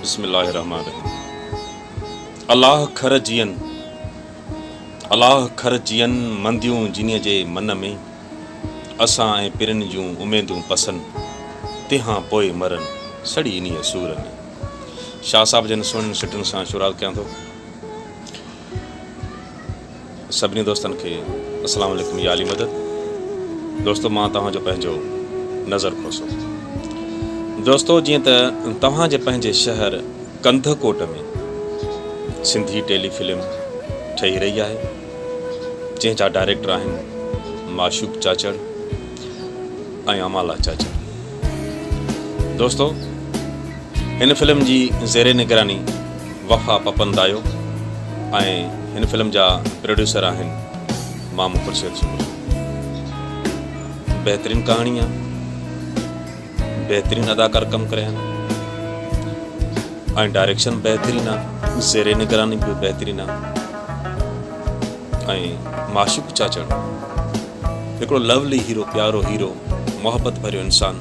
बिस्मिल्लाहिर्रहमानिर्रहीम। अलाह खर जियन मंदियूं जिन्हीअ जे मन में असां ऐं पिरनि जूं उमेदूं पसंद तिहां पोइ मरनि सड़ी इन्हीअ सूर में। शाह साहब जन सुहिणियुनि सिटियुनि सां शुरूआत कयां थो। सभिनी दोस्तनि खे अस्सलाम वालेकुम या अली मदद। दोस्तो मां तव्हांजो पंहिंजो नज़र खोसो। दोस्तो जीअं त तव्हांजे पंहिंजे शहर कंधकोट में सिंधी टेलीफिल्म ठही रही आहे जंहिंजा डायरेक्टर आहिनि माशूक चाचड़ ऐं अमाला चाचड़। दोस्तो हिन फिल्म जी ज़ेरे निगरानी वफ़ा पपंदायो ऐं हिन फिल्म जा प्रोड्यूसर आहिनि मामू खुर्शीद सुबुह। बहितरीन कहाणी आहे, बहितरीन अदाकार कमु करे आहिनि ऐं डायरेक्शन बहितरीन आहे, ज़ेरे निगरानी बि बहितरीन आहे ऐं माशूक चाचड़ हिकिड़ो लवली हीरो, प्यारो हीरो, मोहब्बत भरियो इंसानु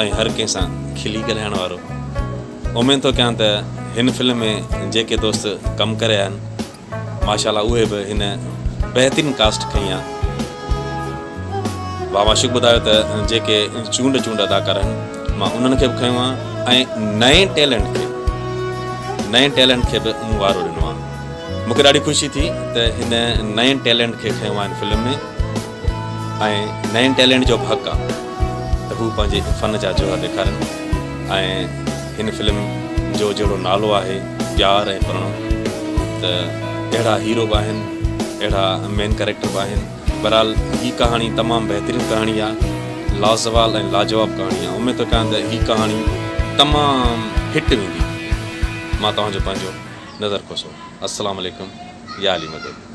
ऐं हर कंहिं सां खिली ॻाल्हाइण वारो। उमेद थो कयां त हिन फिल्म में जेके दोस्त कमु करे आहिनि माशाल्लाह उहे बि हिन बहितरीन कास्ट कई आहे। बाबा माशूक ॿुधायो त जेके चूंड अदाकार आहिनि मां उन्हनि खे बि खयो आहे ऐं नए टैलेंट खे बि वारो ॾिनो आहे। मूंखे ॾाढी ख़ुशी थी त हिन नए टैलेंट खे खयो आहे हिन फिल्म में ऐं नए टैलेंट जो हक़ आहे त हू पंहिंजे फ़न जा जोहर ॾेखारनि ऐं हिन फिल्म जो जहिड़ो नालो आहे प्यार ऐं प्रणव, त अहिड़ा हीरो बि आहिनि, अहिड़ा मेन कैरेक्टर बि आहिनि। बहरहाल हीअ कहाणी तमामु बहितरीनु कहाणी आहे, लाज़वाल ऐं लाजवाब कहाणी आहे। उमेद थो कयां त हीअ कहाणी तमामु हिट वेंदी। मां तव्हांजो पंहिंजो नज़र खोसो। अस्सलाम वालेकुम या अली मदद।